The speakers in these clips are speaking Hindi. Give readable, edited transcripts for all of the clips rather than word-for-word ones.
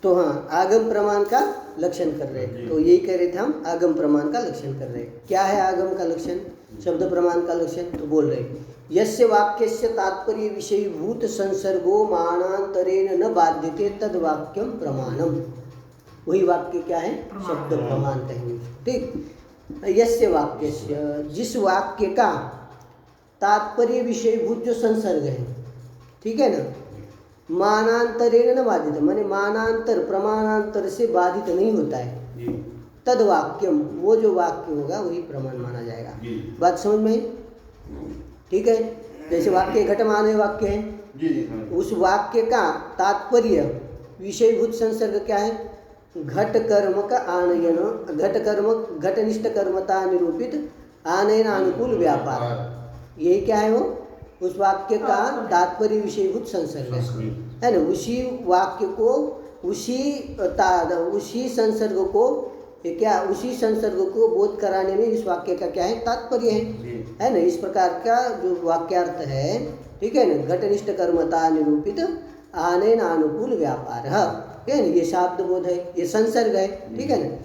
तो हाँ, आगम प्रमाण का लक्षण कर रहे हैं। तो यही कह रहे थे हम, आगम प्रमाण का लक्षण कर रहे हैं। क्या है आगम का लक्षण, शब्द प्रमाण का लक्षण? तो बोल रहे हैं यस्य वाक्यस्य तात्पर्य विषयीभूत संसर्गो मानांतरेण न बाध्यते तद वाक्यम प्रमाणम। वही वाक्य क्या है? शब्द प्रमाण कहेंगे। ठीक। यस्य वाक्यस्य, जिस वाक्य का तात्पर्य विषयभूत जो संसर्ग है, ठीक है ना, मानांतरेण न बाधित, माने मानांतर प्रमाणांतर से बाधित नहीं होता है, तद वाक्यम, वो जो वाक्य होगा वही प्रमाण माना जाएगा। बात समझ में? ठीक है। जैसे वाक्य घटमान वाक्य है, उस वाक्य का तात्पर्य विषयभूत संसर्ग क्या है? घट कर्म का आनयन, घट कर्म, घटनिष्ठ कर्मता निरूपित आनयन अनुकूल व्यापार, यही क्या है? वो उस वाक्य का तात्पर्य विषयभूत संसर्ग है ना। उसी वाक्य को, उसी संसर्ग को क्या, उसी संसर्ग को बोध कराने में इस वाक्य का क्या है? तात्पर्य है ना। इस प्रकार का जो वाक्यार्थ है, ठीक है ना, घटनिष्ठ कर्मता निरूपित आनयन अनुकूल व्यापार है ना, ये शाब्द बोध है, ये संसर्ग है, ठीक है ना।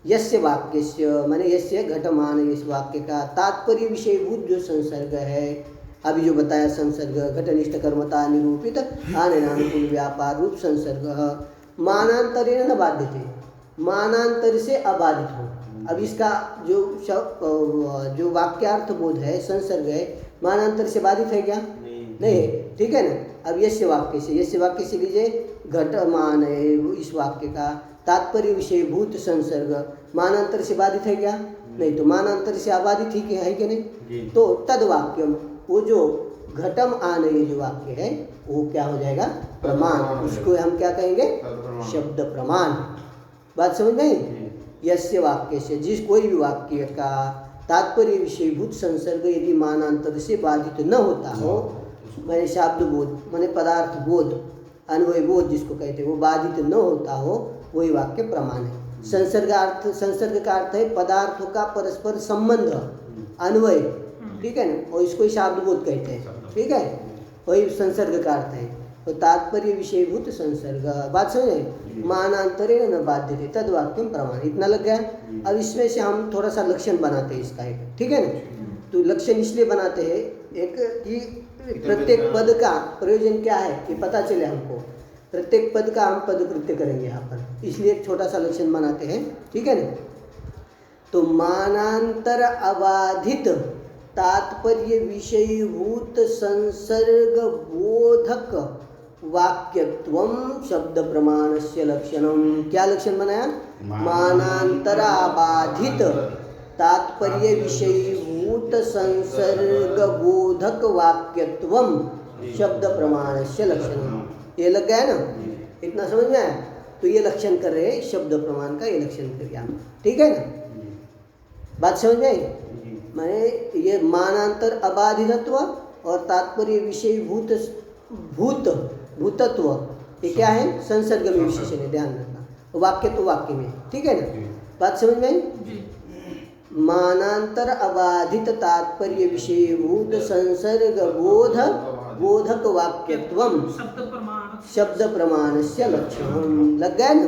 यस्य वाक्यस्य माने यस्य घटमान, इस वाक्य का तात्पर्य विषयभूत जो संसर्ग है, अभी जो बताया संसर्ग, घटनिष्ठ कर्मता निरूपित आनयन अनुकूल व्यापार रूप संसर्ग, मानांतरेण न बाध्यते, मानांतर से अबाधित हो। अब इसका जो वाक्यार्थ बोध है, संसर्ग है, मानांतर से बाधित है क्या? नहीं, ठीक है ना। अब यस्य वाक्य से लीजिए, घटमान है इस वाक्य का तात्पर्य विषयभूत संसर्ग, मानांतर से बाधित है क्या? नहीं, तो मानांतर से अबाधित ही है कि नहीं? तो तद वाक्यम, वो जो घटम आनय जो वाक्य है वो क्या हो जाएगा? प्रमाण। उसको हम क्या कहेंगे? शब्द प्रमाण। बात समझ नहीं? यस्य वाक्य से, जिस कोई भी वाक्य का तात्पर्य विषयभूत संसर्ग यदि मानांतर से बाधित न होता हो, मैंने शाब्द बोध माने पदार्थ बोध, अन्वय बोध जिसको कहते हैं, वो बाधित न होता हो, वही वाक्य प्रमाण है। संसर्ग का अर्थ है पदार्थों का परस्पर संबंध, अन्वय, ठीक है ना, और इसको शाब्द बोध कहते हैं, ठीक है, वही संसर्ग का अर्थ है। तो तात्पर्य विषयभूत संसर्ग, बात समझे? मानांतरेण न बाध्यते तद वाक्यम प्रमाण। इतना लग गया। अब इसमें से हम थोड़ा सा लक्षण बनाते हैं इसका एक, ठीक है ना। तो लक्षण इसलिए बनाते हैं एक कि प्रत्येक पद का प्रयोजन क्या है ये पता चले हमको। प्रत्येक पद का हम पदकृत्य करेंगे यहाँ पर, इसलिए एक छोटा सा लक्षण बनाते हैं, ठीक है ना। तो मानांतर अबाधित तात्पर्य विषयभूत संसर्ग बोधक वाक्यत्वम शब्द प्रमाणस्य लक्षणम। क्या लक्षण बनाया? मानांतर अबाधित तात्पर्य विषयभूत संसर्ग बोधक वाक्यत्वम शब्द प्रमाणस्य लक्षणम। ये लग गया ना? इतना समझ में आया? तो ये लक्षण कर रहे हैं शब्द प्रमाण का, ये लक्षण कर गया, ठीक है ना। बात समझ में आई? मैंने ये मानांतर अबाधितत्व और तात्पर्य विषयभूत भूतत्व, ये क्या है? संसर्ग में विशेषण है, ध्यान रखना। वाक्य तो वाक्य में, ठीक है ना। बात समझ में आई? मानांतर अबाधित तात्पर्य विषयभूत संसर्ग बोधक वाक्यत्वम शब्द प्रमाणस्य लक्षणम। लग गया ना?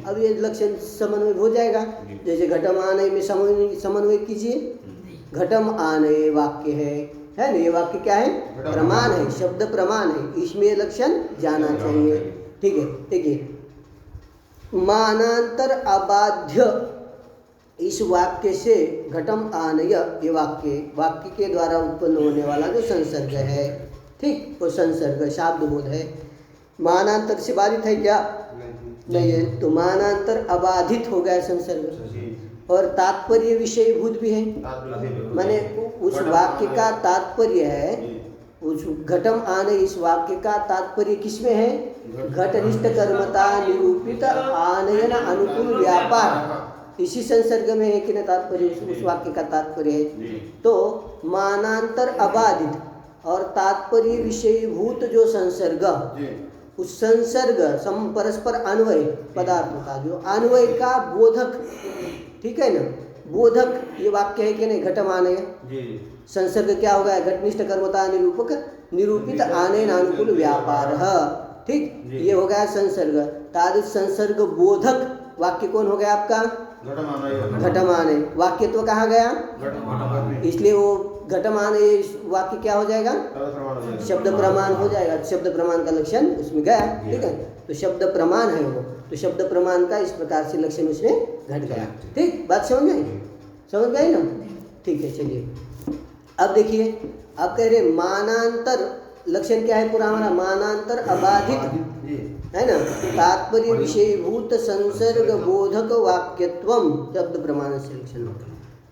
अब ये लक्षण समन्वय हो जाएगा। जैसे घटम आनय में समन्वय कीजिए। घटम आनय वाक्य है ना, ये वाक्य क्या है? प्रमाण है, शब्द प्रमाण है, इसमें लक्षण जाना चाहिए, ठीक है। देखिए, मानांतर अबाध्य इस वाक्य से घटम आनय, ये वाक्य के द्वारा उत्पन्न होने वाला जो संसर्ग है, ठीक, वो संसर्ग शाब्द बोध है। मानांतर से बाधित है क्या? नहीं है। तो मानांतर अबाधित हो गया संसर्ग, और तात्पर्य विषयभूत भी है, माने उस वाक्य का तात्पर्य है, उस घटम आने इस वाक्य का तात्पर्य किसमें है? घटनिष्ठ कर्मता निरूपित आनयन अनुकूल व्यापार, इसी संसर्ग में है कि न तात्पर्य, उस वाक्य का तात्पर्य है। तो मानांतर अबाधित और तात्पर्य विषयभूत जो संसर्ग, उस संसर्ग परस्पर अन्वय पदार्थों का जो अन्वय का बोधक, ठीक है ना, बोधक ये वाक्य है कि नहीं? घटमानय संसर्ग क्या होगा? घटनिष्ठ कर्मता निरूपक निरूपित आनयन अनुकूल व्यापार, ठीक, ये हो गया संसर्ग। तादृश संसर्ग बोधक वाक्य कौन हो गया आपका? घटमान है। वाक्यत्व कहाँ गया? इसलिए वो घटमान वाक्य क्या हो जाएगा? शब्द प्रमाण हो जाएगा। शब्द प्रमाण का लक्षण उसमें गया, ठीक है। तो शब्द प्रमाण है वो, तो शब्द प्रमाण का इस प्रकार से लक्षण उसमें घट गया। ठीक, बात समझ गई? समझ गई ना? ठीक है, चलिए अब देखिए, आप कह रहे मानांतर लक्षण क्या है पूरा हमारा? मानांतर अबाधित है ना, तात्पर्य विषयभूत संसर्ग बोधक वाक्यत्वम शब्द प्रमाण से लक्षण।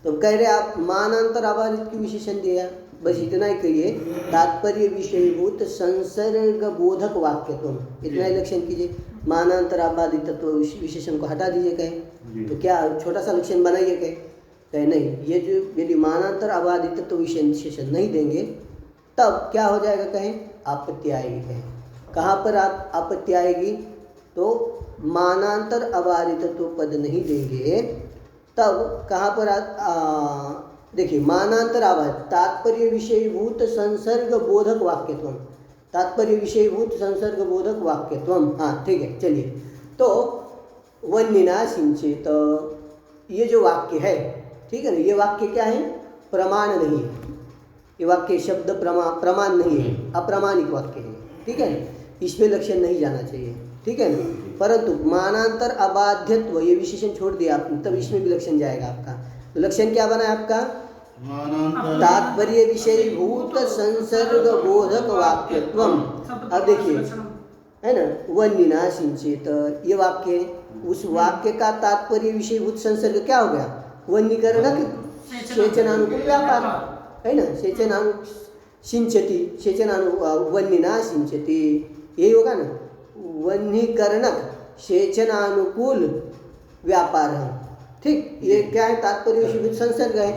तो कह रहे आप मानांतर अबाधित की विशेषण दिया, बस इतना ही कहिए, तात्पर्य विषयभूत संसर्ग बोधक वाक्यत्वम, इतना ही लक्षण कीजिए। मानांतर अबाधित तो विशेषण को हटा दीजिए, कहे तो क्या छोटा सा लक्षण बनाइए, कहे नहीं, ये जो यदि मानांतर अबाधित तो विशेषण नहीं देंगे तब क्या हो जाएगा, कहें आपत्ति आएगी। कहें कहाँ पर आप आपत्ति आएगी? तो मानांतर अबाधित तो पद नहीं देंगे तब कहाँ पर देखिए, मानांतर अबाधित तात्पर्य विषयभूत संसर्ग बोधक वाक्यत्वम, तात्पर्य विषयभूत संसर्ग बोधक वाक्यत्वम। हाँ ठीक है, चलिए। तो वन्यना सिंचेत, ये जो वाक्य है, ठीक है ना, ये वाक्य क्या है? प्रमाण नहीं है, ये वाक्य शब्द प्रमाण नहीं है, अप्रमाणिक वाक्य है, ठीक है। इसमें लक्षण नहीं जाना चाहिए, ठीक है ना। परंतु मानांतर अबाध्यत्व ये विशेषण छोड़ दिया आपने, तब इसमें भी लक्षण जाएगा आपका। तो लक्षण क्या बना है आपका? तात्पर्य विषयभूत संसर्ग बोधक वाक्यत्वम। अब देखिए, है ना, वन्यना सिंचेत, ये वाक्य, उस वाक्य का तात्पर्य विषयभूत संसर्ग क्या हो गया? वन्यकरणक सेचनानुकूल व्यापार, है ना, सेचनानु सिंचती, वन्यना सिंचती, यही होगा ना, वन्यकरणक सेचनानुकूल व्यापार, ठीक। ये क्या है? तात्पर्य विषयभूत संसर्ग है।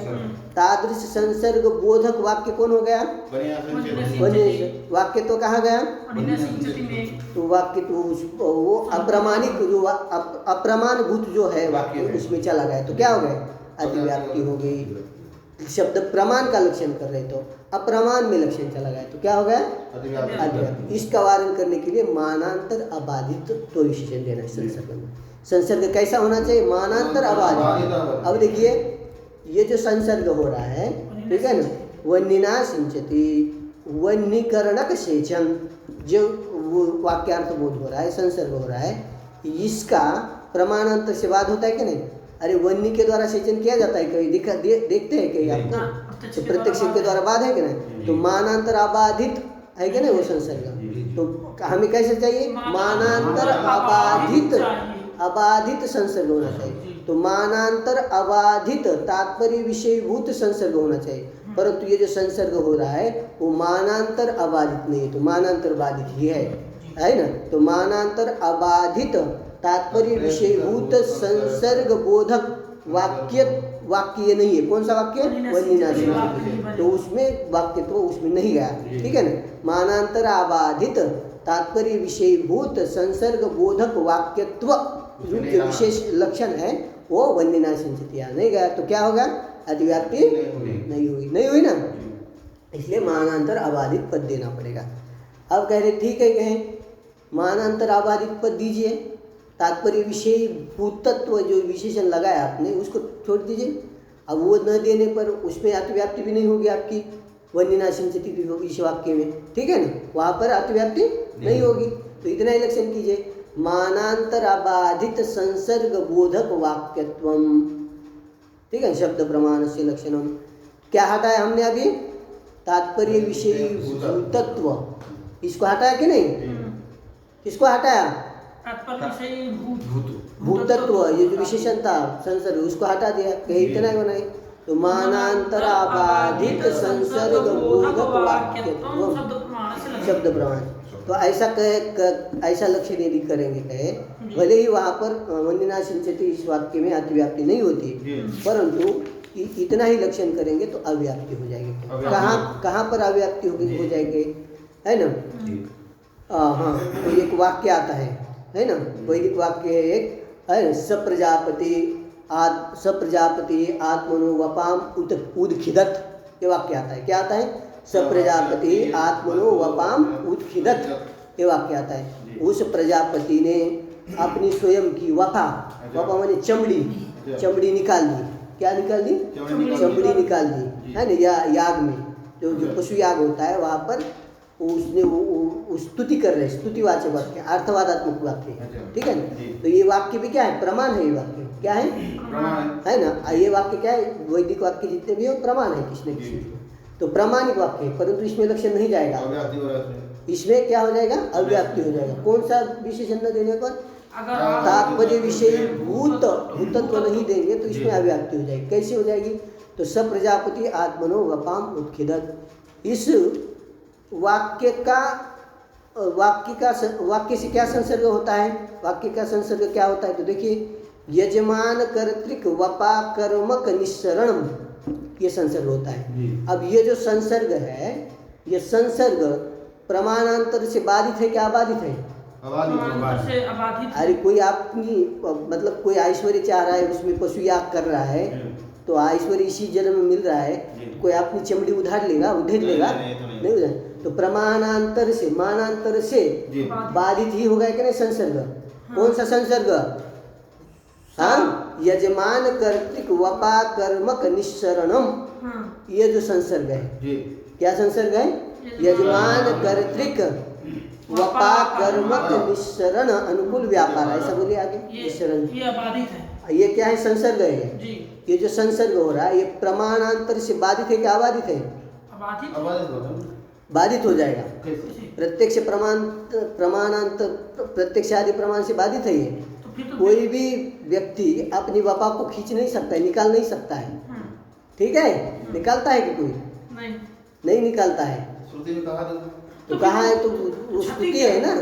तादृश संसर्ग बोधक वाक्य कौन हो गया? वाक्य तो कहाँ गया? तो वाक्य तो वो अप्रमाणिक जो अप्रमाणभूत जो है वाक्य उसमें चला गया, तो क्या हो गया? अतिव्याप्ति हो गई। शब्द प्रमाण का लक्षण कर रहे तो अप्रमाण में लक्षण चला गया, तो क्या हो गया? अतिव्याप्ति। इसका वारण करने के लिए मानांतर अबाधित तो विशेषण देना है संसर्ग में। संसर्ग कैसा होना चाहिए? मानांतर अबाधित। अब देखिए, ये जो संसर्ग हो रहा है, ठीक है ना, वन्यना सिंचती, वन्यकरणक सेचन, जो वाक्यार्थ बोध हो रहा है, संसर्ग हो रहा है, इसका प्रमाणांतर से वाद होता है कि नहीं? अरे वन्य के द्वारा सेचन किया जाता है, कहीं देखते हैं कहीं आप ना, तो प्रत्यक्ष के द्वारा बाध है कि नहीं? तो मानांतर अबाधित है कि नहीं वो संसर्ग? तो हमें कैसे चाहिए? मानांतर अबाधित संसर्ग होना चाहिए। तो मानांतर अबाधित तात्पर्य विषयभूत संसर्ग होना चाहिए, परंतु ये जो संसर्ग हो रहा है वो मानांतर अबाधित नहीं है, तो मानांतर बाधित ही है ना। तो मानांतर अबाधित तात्पर्य विषयभूत संसर्ग बोधक वाक्य नहीं है। कौन सा वाक्य? वन्यना सिंचती, तो उसमें वाक्य तो उसमें नहीं गया, ठीक है ना। मानांतर अबाधित तात्पर्य विषयभूत संसर्ग बोधक वाक्यत्व जो विशेष लक्षण है वो वन्यना सिंचती नहीं गया, तो क्या होगा? अतिव्याप्ति नहीं हुई ना, इसलिए मानांतर अबाधित पद देना पड़ेगा। अब कह रहे ठीक है, कहें मानांतर अबाधित पद दीजिए, तात्पर्य विषय भूतत्व जो विशेषण लगाया आपने उसको छोड़ दीजिए। अब वो न देने पर उसमें अतिव्याप्ति भी नहीं होगी आपकी, वन्यना सिंचती भी होगी इस वाक्य में, ठीक है ना, वहाँ पर अतिव्याप्ति नहीं होगी। तो इतना ही लक्षण कीजिए, मानांतर अबाधित संसर्ग बोधक वाक्यत्वम, ठीक है। शब्द प्रमाण से लक्षणम क्या हटाया हमने अभी? तात्पर्य विषय भूतत्व, इसको हटाया कि नहीं? किसको हटाया? भूतत्व, ये जो विशेषण था संसर्ग, उसको हटा दिया, कहीं इतना ही बनाए। तो मानांतर अबाधित संसर्ग बोधक वाक्यत्वम शब्द प्रमाण। तो ऐसा लक्ष्य यदि करेंगे, कहे भले ही वहाँ पर वन्यना सिंचती इस वाक्य में अतिव्याप्ति नहीं होती, परंतु इतना ही लक्षण करेंगे तो अव्याप्ति हो जाएगी। कहाँ पर अव्याप्ति हो जाएगी, है ना। हाँ, तो एक वाक्य आता है ना, वैदिक वाक्य है एक, है सप्रजापति आत्मनो वपाम उदखिदत, ये वाक्य आता है। क्या आता है? सप्रजापति आत्मनो वपाम उत्खिदत, ये वाक्य आता है। उस प्रजापति ने अपनी स्वयं की वफा, वफा माने चमड़ी निकाल दी। क्या निकाल दी? चमड़ी निकाल दी, है ना। याग में जो पशु याग होता है वहाँ पर उसने वो स्तुति कर रहे, स्तुतिवाचक वाक्य, अर्थवादात्मक वाक्य, ठीक है ना। तो ये वाक्य भी क्या है? प्रमाण है। ये वाक्य क्या है? है ना। ये वाक्य क्या है? वैदिक वाक्य जितने भी हो प्रमाण है किसी न किसी, तो प्रामाणिक वाक्य है, परंतु इसमें लक्षण नहीं जाएगा। इसमें क्या हो जाएगा? अव्याप्ति हो जाएगा। कौन सा विशेषण न देने पर? तात्पर्य विषय भूतत्व नहीं देंगे तो इसमें अव्याप्ति हो जाएगी। कैसे हो जाएगी? तो स प्रजापति आत्मनो वपाम उत्खिदत, इस वाक्य से क्या संसर्ग होता है? वाक्य का संसर्ग क्या होता है? तो देखिए, यजमान कर्तृक वपा कर्मक निस्सरण, ये संसर्ग होता है। अब ये जो संसर्ग है, ये संसर्ग प्रमाणांतर से बाधित है क्या अबाधित है? अरे कोई अपनी मतलब कोई ऐश्वर्य चाह रहा है, उसमें पशु याग कर रहा है, तो ऐश्वर्य इसी जन्म में मिल रहा है, कोई अपनी चमड़ी उधार लेगा? नहीं उधार। तो प्रमाणांतर से मानांतर से बाधित ही होगा कि नहीं संसर्ग? कौन सा संसर्ग? हाँ, यजमान कर्तृक वपा कर्मक निस्सरणम, ये जो संसर्ग है, क्या संसर्ग है? यजमान कर्तृक वपा कर्मक निस्सरण अनुकूल व्यापार, ऐसा बोलिए आगे। निस्सरण ये अबाधित है। ये क्या है? संसर्ग है जी। ये जो संसर्ग हो रहा है ये प्रमाणांतर से बाधित है क्या अबाधित है? बाधित हो जाएगा। प्रत्यक्ष प्रमाणांतर प्रत्यक्ष आदि प्रमाण से बाधित है ये। तो कोई भी व्यक्ति अपनी वपा को खींच नहीं सकता है, निकाल नहीं सकता है, ठीक है। निकालता है कि कोई? नहीं निकालता है। तो कहाँ है? तो वो स्तुति है ना,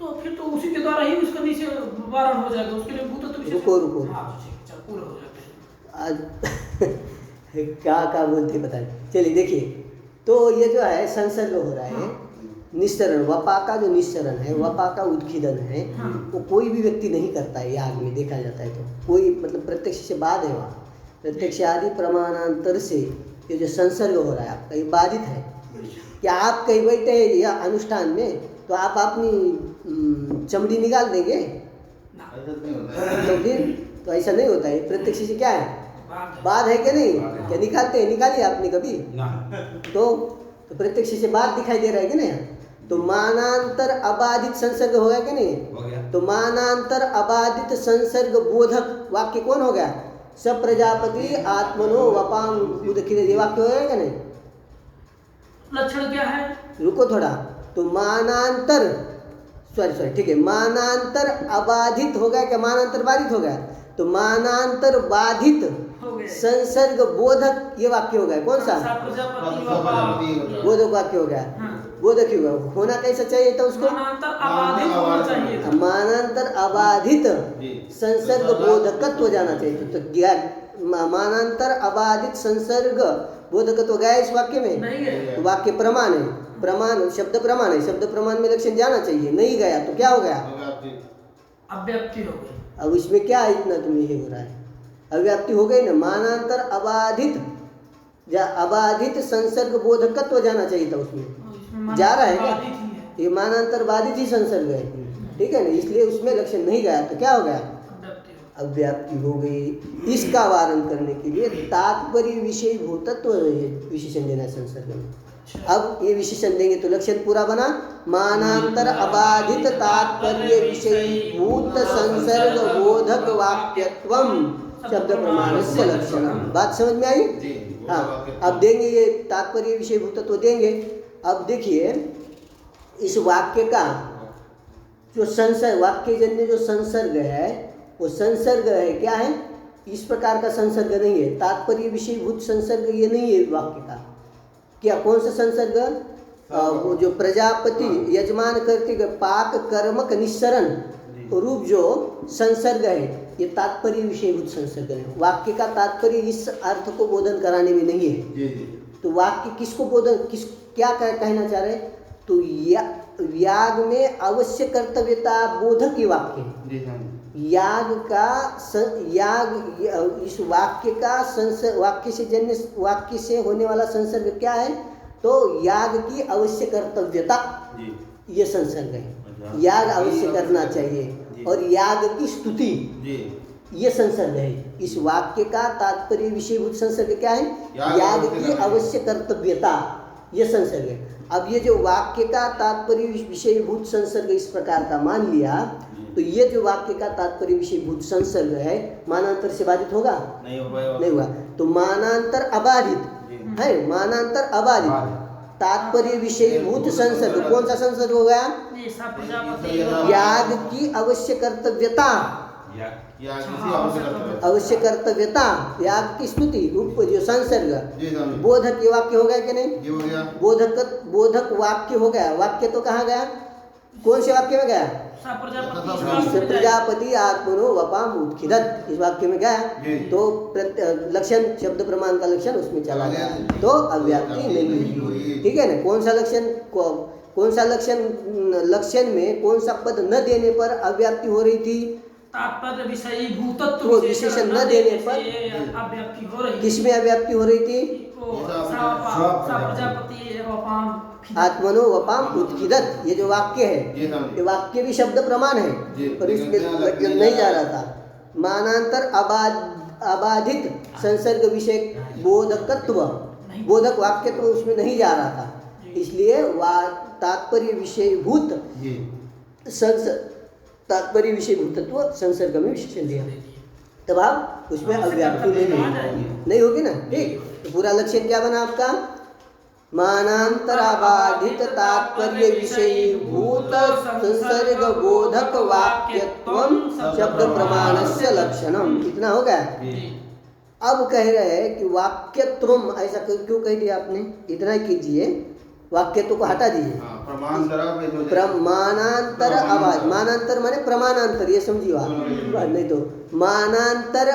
तो फिर तो उसी के द्वारा ही उसका नीचे वारण हो जाएगा। उसके लिए भूतत्व विशेष। रुको पूरा हो जाता है। आज क्या बोलते बताए। चलिए देखिए, तो ये जो है संसर्ग हो रहा है, निस्सरण, वपा का जो निस्सरण है, वपा का उत्खिदन है, वो कोई भी व्यक्ति नहीं करता है। याग में देखा जाता है तो कोई मतलब प्रत्यक्ष से बाद है, वहाँ प्रत्यक्ष आदि प्रमाणांतर से ये जो संसर्ग हो रहा है आपका, ये बाधित है। क्या आप कहीं बैठे हैं या अनुष्ठान में तो आप अपनी चमड़ी निकाल देंगे? तो फिर तो ऐसा नहीं होता है। प्रत्यक्ष से क्या है? बाध है क्या नहीं? क्या निकालते हैं? निकालिए आपने कभी? तो प्रत्यक्ष से बात दिखाई दे रहा है कि नहीं? तो मानांतर अबाधित संसर्ग हो गया कि नहीं? तो मानांतर अबाधित संसर्ग बोधक वाक्य कौन हो गया? सब प्रजापति आत्मनो वपाम उदखिदत, ये वाक्य हो गया क्या नहीं? लक्षण क्या है? रुको थोड़ा। तो मानांतर सॉरी ठीक है, मानांतर अबाधित हो गया क्या? मानांतर बाधित हो गया। तो मानांतर बाधित संसर्ग बोधक ये वाक्य हो गया। कौन सा? बोधक वाक्य हो गया। बोधक ही होना कैसा चाहिए था उसको? मानांतर अबाधित संसर्ग बोधकत्व जाना चाहिए। तो मानांतर अबाधित संसर्ग बोधकत्व गया इस वाक्य में? वाक्य प्रमाण है, प्रमाण शब्द प्रमाण है, शब्द प्रमाण में लक्षण जाना चाहिए, नहीं गया तो क्या हो गया? अव्याप्ति हो गई। अब इसमें क्या इतना तुम्हें ये हो रहा है? अव्याप्ति हो गई ना। मानांतर अबाधित अबाधित संसर्ग बोधकत्व जाना चाहिए था, उसमें जा रहा है क्या? ये मानांतर बाधित ही संसर्ग है, ठीक है ना, इसलिए उसमें लक्षण नहीं गया तो क्या हो गया? अव्याप्ति हो गई। इसका वारण करने के लिए तात्पर्य विषय भूतत्व विशेषण देना संसर्ग में। अब ये विशेषण देंगे तो लक्षण पूरा बना। मानांतर अबाधित तात्पर्य विषय भूत संसर्ग बोधक वाक्यत्वम शब्द प्रमाण से लक्षण। बात समझ में आई? हाँ, अब देंगे ये तात्पर्य विषय भूतत्व देंगे। अब देखिए इस वाक्य का जो संसर्ग, वाक्य जन्य जो संसर्ग है वो संसर्ग है क्या है? इस प्रकार का संसर्ग नहीं है। तात्पर्य विषयभूत संसर्ग ये नहीं है वाक्य का। क्या कौन सा संसर्ग? वो जो प्रजापति यजमान कर्तृक पाक कर्मक निस्सरण रूप जो संसर्ग है ये तात्पर्य विषयभूत संसर्ग है। वाक्य का तात्पर्य इस अर्थ को बोधन कराने में नहीं है। तो वाक्य किसको बोधन क्या कहना चाह रहे? तो याग में अवश्य कर्तव्यता बोधक ये वाक्य है। याग का इस वाक्य का वाक्य से जन्य वाक्य से होने वाला संसर्ग क्या है? तो याग की अवश्य कर्तव्यता ये संसर्ग है। याग अवश्य करना चाहिए, और याग की स्तुति जी ये संसर्ग है। इस वाक्य का तात्पर्य विषयभूत संसर्ग क्या है? याग की अवश्य कर्तव्यता, ये संसर्ग है। अब ये जो वाक्य का तात्पर्य विषयभूत संसर्ग इस प्रकार का मान लिया, तो ये जो वाक्य का तात्पर्य विषयभूत संसर्ग है मानांतर से बाधित होगा? नहीं हुआ। तो मानांतर अबाधित है, मानांतर अबाधित तात्पर्य विषयभूत संसर्ग कौन सा संसर्ग हो गया? याग की अवश्य कर्तव्यता, अवश्य कर्तव्यता, याग की स्तुति रूप जो संसर्ग बोधक ये वाक्य हो गया कि नहीं? बोधक वाक्य हो गया। वाक्य तो कहाँ गया? कौन से वाक्य में गया? प्रजापति आत्मनो वपाम उत्खिदत, इस वाक्य में गया। तो लक्षण शब्द प्रमाण का लक्षण उसमें चला गया, तो अव्याप्ति नहीं हुई। ठीक है ना? कौन सा लक्षण लक्षण में कौन सा पद न देने पर अव्याप्ति हो रही थी? तात्पर्य विषयीभूतत्व वो विशेषण न देने पर अव्याप्ति हो रही। किसमें अव्याप्ति हो रही थी? आत्मनो वपाम उत्खिदत, ये जो वाक्य है, ये वाक्य भी शब्द प्रमाण है, पर इसमें नहीं जा रहा था। मानांतर अबाधित संसर्ग विषय बोधकत्व, बोधक वाक्य तो उसमें नहीं जा रहा था, इसलिए तात्पर्य विषयभूत तात्पर्य विषयभूतत्व संसर्ग में विशेषण दिया, तब आप उसमें अव्याप्ति नहीं होगी ना। ठीक, तो पूरा लक्षण क्या बना आपका? मानांतराबाधित तात्पर्य विषयीभूत संसर्ग बोधक वाक्यत्वम शब्द प्रमाणस्य लक्षणम, इतना हो गया। अब कह रहे हैं कि वाक्यत्वम, ऐसा क्यों कह दिया आपने? इतना ही कीजिए, वाक्यत्व को हटा दीजिए। मानांतर आवाज, मानांतर माने प्रमाणांतर, ये समझिए आप, नहीं तो मानांतर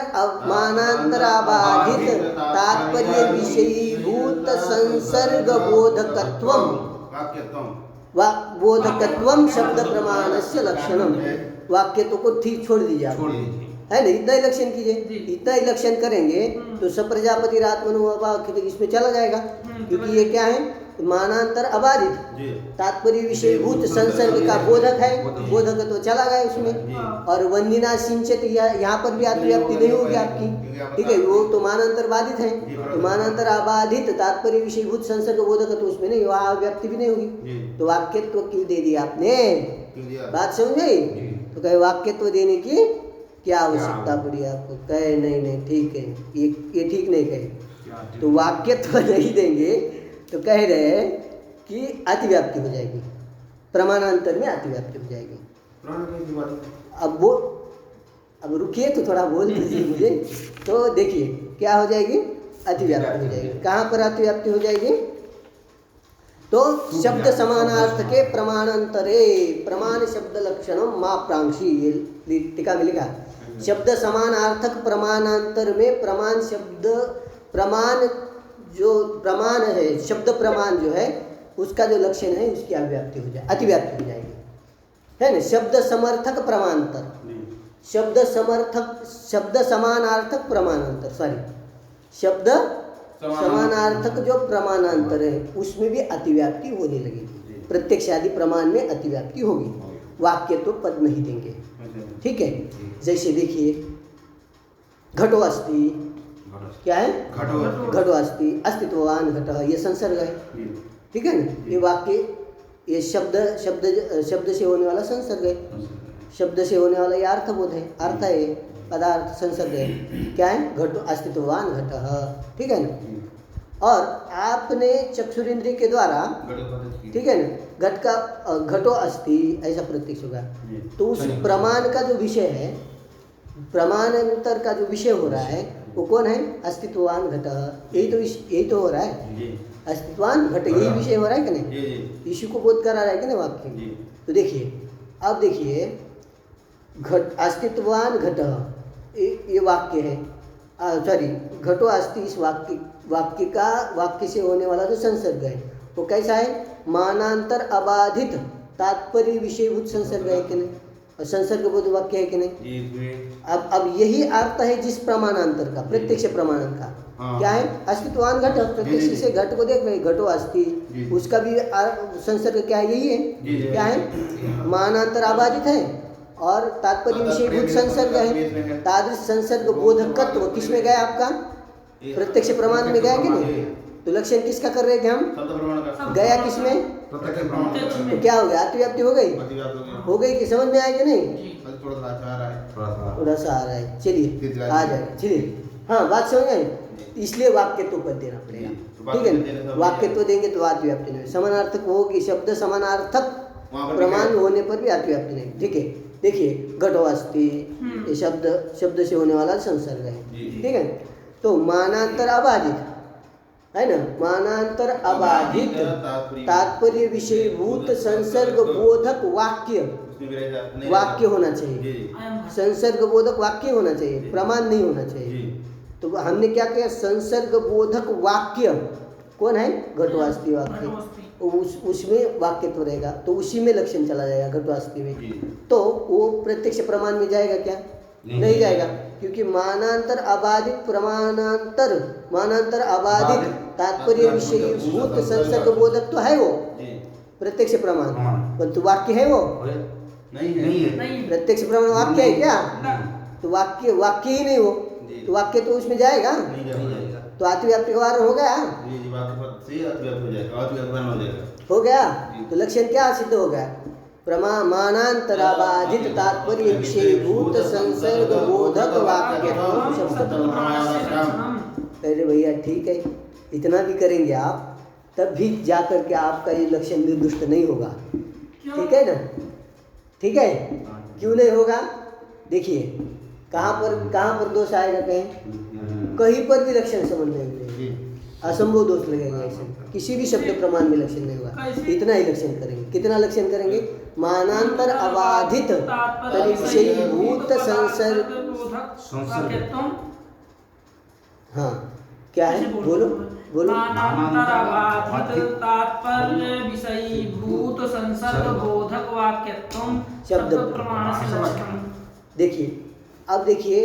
अबाधित तात्पर्य विषयीभूत संसर्ग बोधकत्वम बोधकत्वम शब्द प्रमाणस्य लक्षणम, वाक्यत्व को ठीक छोड़ दीजिए आप, है ना? इतना ही लक्षण कीजिए, इतना ही लक्षण करेंगे तो सप्रजापति रात्मनु इसमें चला जाएगा, क्योंकि ये क्या है? मानांतर अबाधित तात्पर्य विषयभूत संसर्ग का बोधक है, बोधक तो चला गया उसमें। और वंदिना सिंचित, यहाँ पर भी अतिव्याप्ति नहीं होगी आपकी, ठीक है? वो तो मानांतर बाधित है, तो मानांतर अबाधित तात्पर्य विषयभूत संसर्ग बोधक तो उसमें नहीं, वहाँ अव्याप्ति भी नहीं होगी। तो वाक्यत्व क्यों दे दिया आपने? बात समझे? तो कहे वाक्यत्व देने की क्या आवश्यकता पड़ी आपको? कहे नहीं ठीक है, ये ठीक नहीं कहे, तो वाक्यत्व नहीं देंगे तो कह रहे हैं कि अतिव्याप्ति हो जाएगी, प्रमाणांतर में अतिव्याप्ति हो जाएगी। अब रुकिए तो थोड़ा बोल दीजिए मुझे, तो देखिए क्या हो जाएगी? अतिव्याप्ति हो जाएगी। कहाँ पर अतिव्याप्ति हो जाएगी? तो शब्द समानार्थ के प्रमाणांतरे प्रमाण शब्द लक्षणम मा प्रांशी, ये टीका में लिखा। शब्द समानार्थक प्रमाणांतर में प्रमाण शब्द प्रमाण जो प्रमाण है, शब्द प्रमाण जो है उसका जो लक्षण है उसकी अव्याप्ति हो जाए, अतिव्याप्ति हो जाएगी, है ना? शब्द समर्थक प्रमाणांतर, शब्द समानार्थक प्रमाणांतर, शब्द समानार्थक जो प्रमाणांतर है उसमें भी अतिव्याप्ति होने लगेगी। प्रत्यक्ष आदि प्रमाण में अतिव्याप्ति होगी, वाक्य तो पद नहीं देंगे। ठीक है, जैसे देखिए घटो अस्ति, क्या है? घटो अस्ति, अस्तित्ववान घट, ये संसर्ग है, ठीक है ना? ये वाक्य, ये शब्द से होने वाला संसर्ग है, शब्द से होने वाला ये अर्थबोध है, अर्थ है, पदार्थ संसर्ग है, क्या है? घटो अस्तित्ववान घट, ठीक है ना? और आपने चक्षुरेंद्रिय के द्वारा, ठीक है ना, घट का घटो अस्ति ऐसा प्रत्यक्ष होगा, तो उस प्रमाण का जो विषय है, प्रमाणांतर का जो विषय हो रहा है वो कौन है? अस्तित्ववान घट, यही तो हो रहा है, अस्तित्ववान घट, यही विषय हो रहा है कि नहीं? इसी को बोध करा रहा है कि नहीं वाक्य? तो देखिए, अब देखिए घट अस्तित्ववान घट, ये वाक्य है, सॉरी घटो अस्ति, इस वाक्य से होने वाला जो संसर्ग है वो कैसा है? मानांतर अबाधित तात्पर्य विषयभूत संसर्ग है कि नहीं? और संसर्गबोध वाक्य है कि नहीं? जी फिर अब यही अर्थ है जिस प्रमाणांतर का, प्रत्यक्ष प्रमाणन का। हाँ। क्या है? अस्तित्वान घट, प्रत्यक्ष जी। से घट को देख रहे, घटो अस्ति, जी। उसका भी संसर्ग क्या है? यही है। जी। क्या है? मानांतर अबाधित है और तात्पर्य विषयभूत संसर्ग है। तादृश संसर्ग बोधकत्व किसमें गया आपका? प्रत्यक्ष प्रमाण में गया कि नहीं? तो लक्षण किसका कर रहे थे हम? शब्द प्रमाण का गया किसमें? प्रत्यक्ष प्रमाण का तो क्या हो गया? अतिव्याप्ति हो गई? प्रतिव्याप्त हो गया। हो गई कि समझ में आया कि नहीं? जी। अभी थोड़ा सा अच्छा आ रहा है, थोड़ा सा थोड़ा सा आ रहा है, चलिए आ जाएगा, चलिए। हाँ, बात समझ आई? इसलिए वाक्यत्व पद देना पड़ेगा, तो ठीक है वाक्य देने ना? से वाक्यत्व देंगे तो अतिव्याप्ति नहीं, समानार्थक होगी, शब्द समानार्थक वहाँ पर प्रमाण लिखा है। होने पर भी अतिव्याप्ति नहीं। ठीक है, देखिए घटो अस्ति, ये शब्द से होने वाला संसर्ग है, जी। ठीक है। तो मानांतर अबाधित है ना, मानांतर अबाधित तात्पर्य विषयभूत संसर्ग बोधक वाक्य, उसमें भी रहेगा, नहीं वाक्य रहेगा। होना चाहिए, जी संसर्ग बोधक वाक्य होना चाहिए, प्रमाण नहीं होना चाहिए। जी तो हमने क्या किया? संसर्ग बोधक वाक्य कौन है? घटवास्ति वाक्य। उसमें वाक्य तो रहेगा, तो उसी में लक्षण चला जाएगा घटवास्ति में। जी। तो वो प्रत्यक्ष प्रमाण में जाएगा क्या? नहीं जाएगा, क्योंकि मानांतर अबाधित प्रमाणांतर, मानांतर अबाधित तात्पर्य विषयभूत संसर्ग बोधक तो है वो जी प्रत्यक्ष प्रमाण, प्रमाण। परंतु वाक्य है वो? नहीं है नहीं। प्रत्यक्ष प्रमाण वाक्य है क्या? ना। तो वाक्य ही नहीं हो, जी। तो वाक्य तो उसमें जाएगा, नहीं जाएगा। तो अतिव्याप्ति का वारण हो गया, जी जी वाक्य पद से अतिव्याप्त हो जाएगा, अतिव्याप्त बन हो जाएगा। हो गया। जी। तो लक्षण क्या सिद्ध हो गया? मानांतराबाधित तात्पर्य विषयभूत संसर्ग बोधक वाक्य शब्द प्रमाण। अरे भैया ठीक है, इतना भी करेंगे आप तब भी जाकर के आपका ये लक्षण निर्दुष्ट नहीं होगा, ठीक है ना? ठीक है, क्यों नहीं होगा? देखिए कहाँ पर दोष आएगा? कहीं पर भी लक्षण समझ नहीं मिलेगा, जी असंभव दोष लगेगा, ऐसे किसी भी शब्द प्रमाण में लक्षण नहीं होगा। इतना ही लक्षण करेंगे। कितना लक्षण करेंगे? मानांतर अबाधित विषयभूत संसर्ग। हाँ, क्या है? बोलो बोलो। मानांतर अबाधित तात्पर्य विषयीभूत संसर्ग बोधक वाक्यत्वम शब्द प्रमाण से लक्षण। देखिए, अब देखिए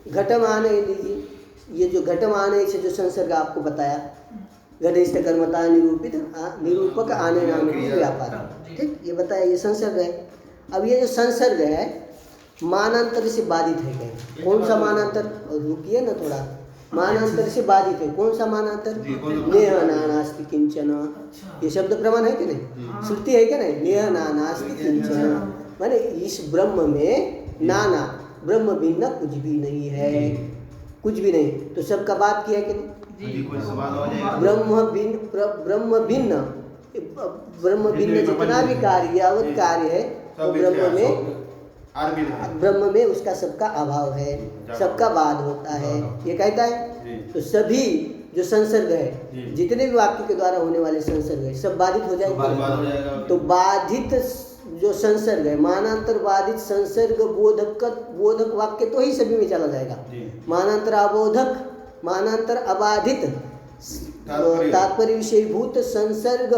घटम आने लीजिए, ये जो घटम आने से जो संसर्ग आपको बताया, घटिष्ठ कर्मता निरूपित निरूपक आने नाम व्यापार, ठीक, ये बताया, ये संसर्ग है। अब ये जो संसर्ग है मानांतर से बाधित है क्या? कौन सा मानांतर? रुकिए ना थोड़ा, मानांतर से बाधित है। कौन सा मानांतर? नेह नानास्ति किंचन, ये शब्द प्रमाण है कि नहीं? श्रुति है क्या नहीं? नेह नानास्ति किंचन, माने इस ब्रह्म में नाना, ब्रह्म भिन्न कुछ भी नहीं है, कुछ भी नहीं। तो सबका बात किया कि नहीं? जी कोई सवाल हो जाएगा। ब्रह्म भिन्न जितना भी कार्य यावत कार्य है वो ब्रह्म में उसका सबका अभाव है, सबका बाध होता है, ये कहता है। तो सभी जो संसर्ग है, जितने भी वाक्य के द्वारा होने वाले संसर्ग है, सब बाधित हो जाएगा। तो बाधित जो संसर्ग है, मानांतर बाधित संसर्ग बोधक वाक्य तो ही सभी में चला जाएगा। मानांतर अबोधक, मानांतर अबाधित तात्पर्य विषयभूत संसर्ग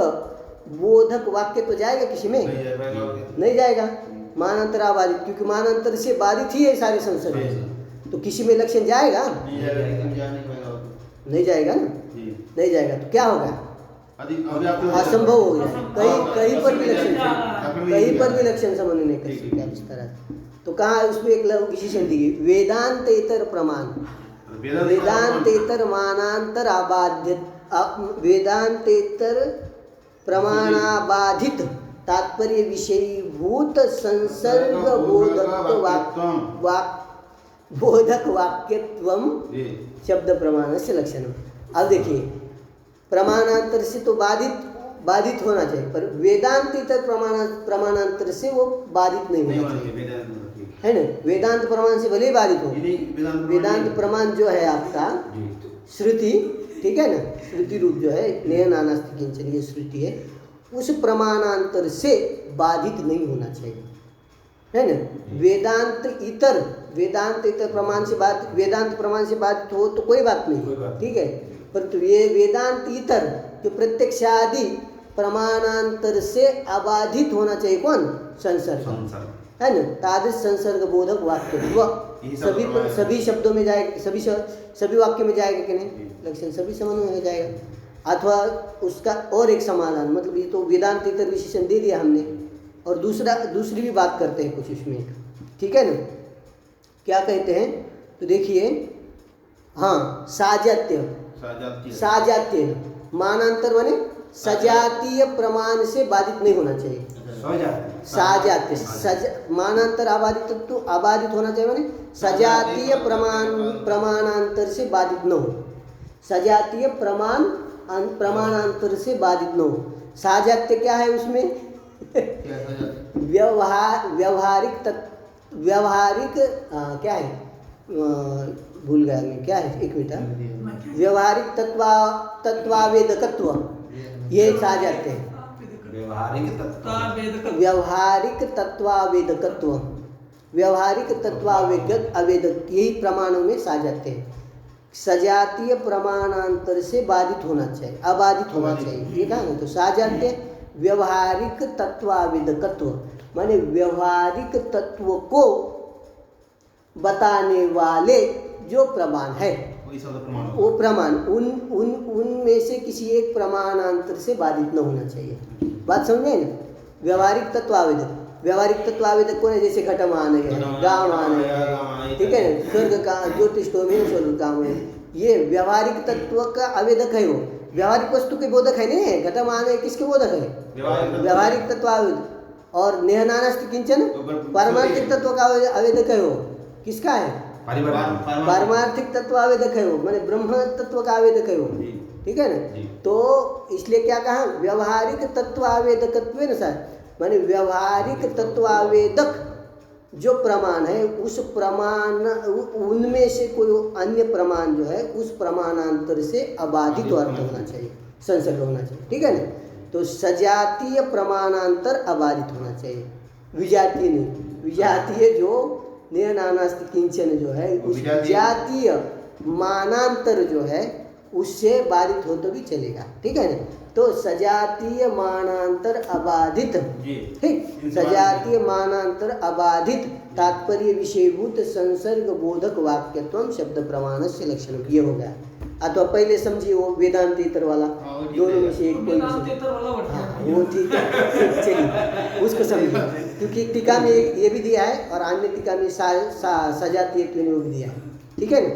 बोधक वाक्य तो जाएगा किसी में? नहीं जाएगा। मानांतर अबाधित, क्योंकि मानांतर से बाधित ही है सारे संसर्ग, तो किसी में लक्षण जाएगा? नहीं जाएगा ना, नहीं जाएगा। तो क्या होगा? असंभव हो गया। कहीं पर भी लक्षण, कहीं पर भी लक्षण समझ नहीं कर सकते आप इस तरह। तो कहाँ उसमें एक लघु किसी से दी वेदांतेतर प्रमाण, वेदांतेतर मानांतर अबाधित, वेदांतेतर प्रमाणाबाधित तात्पर्य विषयीभूत संसर्ग बोधक वाक्यत्वम शब्द प्रमाण से लक्षण। अब देखिए, प्रमाणांतर से तो बाधित होना चाहिए, पर वेदांतेतर प्रमाणांतर से वो बाधित नहीं होना चाहिए, है ना? वेदांत प्रमाण से भले ही बाधित हो, वेदांत प्रमाण जो है आपका श्रुति, ठीक है ना, श्रुति रूप जो है नेह नानास्ति किंचन, ये श्रुति है, उस प्रमाणांतर से बाधित नहीं होना चाहिए, है ना? वेदांत इतर प्रमाण से बाधित, वेदांत प्रमाण से बाधित हो तो कोई बात नहीं, ठीक है। परंतु ये वेदांत इतर जो प्रत्यक्ष आदि प्रमाणांतर से अबाधित होना चाहिए। कौन? संसर्ग, संसर्ग है ना। तादृश संसर्ग बोधक वाक्य यही सब सभी प्रमाण है। सभी शब्दों में जाएगा, सभी वाक्य में जाएगा कि नहीं? लक्षण सभी संबंध में जाएगा। अथवा उसका और एक समाधान, मतलब ये तो वेदांत इतर विशेषण दे दिया हमने, और दूसरी भी बात करते हैं कुछ इसमें, ठीक है ना। क्या कहते हैं तो देखिए, हाँ, साजात्य, साजात्य मानांतर माने सजातीय प्रमाण से बाधित नहीं होना चाहिए। साजात्य मानांतर अबाधित होना चाहिए, माने सजातीय प्रमाणांतर से बाधित न हो। सजातीय प्रमाणांतर से बाधित न हो। साजात्य क्या है उसमें? व्यवहारिक क्या है, भूल गया मैं, क्या है, एक मिनट। व्यवहारिक तत्वावेदकत्व, ये साजात्य है। व्यवहारिक तत्वावेदकत्व, व्यवहारिक तत्वावेदक, यही प्रमाणों में साजात्य है। सजातीय प्रमाणांतर से बाधित होना चाहिए, अबाधित होना चाहिए, ये कहा ना। तो साजात्य व्यवहारिक तत्वावेदकत्व माने व्यवहारिक तत्व को बताने वाले जो प्रमाण है, वो प्रमाण उनमें से किसी एक प्रमाणांतर से बाधित न होना चाहिए। बात समझे ना? व्यवहारिक तत्वावेदक, व्यवहारिक तत्वावेदक कौन है? जैसे घटमान है, गामान है, ठीक है ना, स्वर्ग का ज्योतिष्टोम स्वर्ग काम है, ये व्यवहारिक तत्व का आवेदक है। वो व्यवहारिक वस्तु के बोधक है नहीं। घटमान है किसके बोधक है? व्यवहारिक तत्वावेदक। और नेहनानास्ति किंचन पारमार्थिक तत्व का आवेदक है। वो किसका है? पारमार्थिक तत्व आवेदक है वो, माने ब्रह्म तत्व का आवेदक है वो, ठीक है ना। तो इसलिए क्या कहा? व्यवहारिक तत्व आवेदकत्व न सर, माने व्यवहारिक तत्व आवेदक जो प्रमाण है, उस प्रमाण उनमें से कोई अन्य प्रमाण जो है उस प्रमाणांतर से अबाधित अर्थ होना चाहिए, संसर्ग होना चाहिए, ठीक है ना। तो सजातीय प्रमाणांतर अबाधित होना चाहिए, विजातीय नहीं। विजातीय जो नियनानास्ति किंचन जो है, उस जातीय मानांतर जो है उससे बाधित हो तो भी चलेगा, ठीक है ना। तो सजातीय मानांतर अबाधित, ठीक, सजातीय मानांतर अबाधित तात्पर्य विषयभूत संसर्ग बोधक वाक्यत्वम शब्द प्रमाण से लक्षण, ये हो गया। अथवा पहले समझिए वो वेदांतेतर वाला, दोनों में से एक कोई, हाँ वो ठीक है, चलिए उसको समझिए, क्योंकि टीका में ये भी दिया है और अन्य टीका में सजातीय वो भी दिया है, ठीक है ना।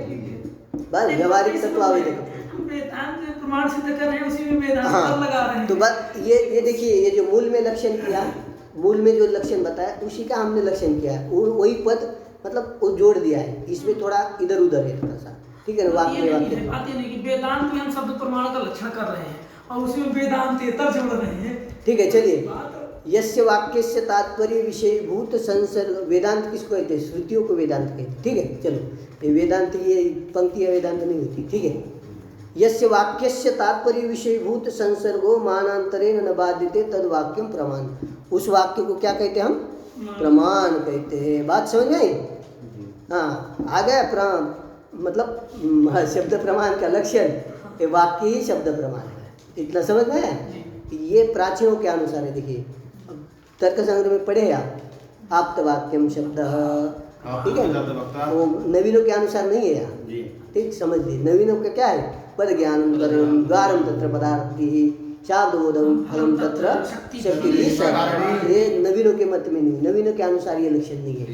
बस व्यवहारिक तत्वावेदक प्रमाण सिद्ध कर रहे हैं, उसी में वेदांत लगा रहे हैं। तो बस ये देखिए, ये जो मूल में लक्षण किया, मूल में जो लक्षण बताया उसी का हमने लक्षण किया है, वही पद मतलब वो जोड़ दिया है, इसमें थोड़ा इधर उधर है थोड़ा सा, ठीक है ना। बात ये नहीं कि वेदांत में हम शब्द प्रमाण का लक्षण कर रहे हैं और उसी में वेदांतेतर जोड़ रहे हैं, ठीक है। चलिए, यस्य वाक्यस्य तात्पर्य विषयभूत संसर्ग, वेदांत किसको कहते हैं? श्रुतियों को वेदांत कहते हैं, ठीक है। चलो, ये वेदांत, ये पंक्ति वेदांत नहीं होती, ठीक है। यस्य वाक्यस्य तात्पर्य विषयभूत संसर्गो मानांतरेण न बाध्यते तद वाक्यम प्रमाण, उस वाक्य को क्या कहते हैं हम? प्रमाण कहते हैं। बात समझ में आई? हाँ, आ गया मतलब शब्द प्रमाण का लक्षण, ये वाक्य ही शब्द प्रमाण है, इतना समझ में आया? ये प्राचीनों के अनुसार है। देखिए, तर्क संग्रह में पढ़े आप आप्तवाक्यम शब्द, ठीक है, वो नवीनों के अनुसार नहीं है यहाँ, ठीक, समझ लीजिए। नवीनों का क्या है? पद ज्ञानम द्वारम तत्र पदार्थी शाब्दबोधम फलम तत्र शक्ति, ये नवीनों के मत में नहीं, नवीनों के अनुसार ये लक्षण नहीं है।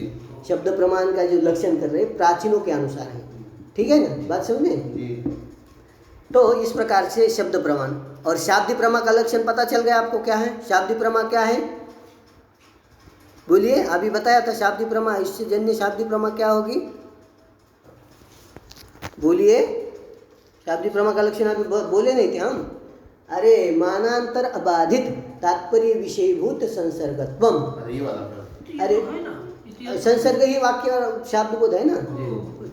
शब्द प्रमाण का जो लक्षण कर रहे हैं प्राचीनों के अनुसार है, ठीक है ना। बात समझे? तो इस प्रकार से शब्द प्रमाण और शाब्दी प्रमा का लक्षण पता चल गया आपको क्या है? शाब्दी प्रमा क्या है? बोलिए, अभी बताया था शाब्दी प्रमा, इससे जन्य शाब्दी प्रमा क्या होगी? बोलिए, शाब्दी प्रमा का लक्षण अभी बोले नहीं थे हम। अरे, मानांतर अबाधित तात्पर्य विषयभूत संसर्गत्वम, अरे संसर्ग ही वाक्य और शाब्द बोध है ना।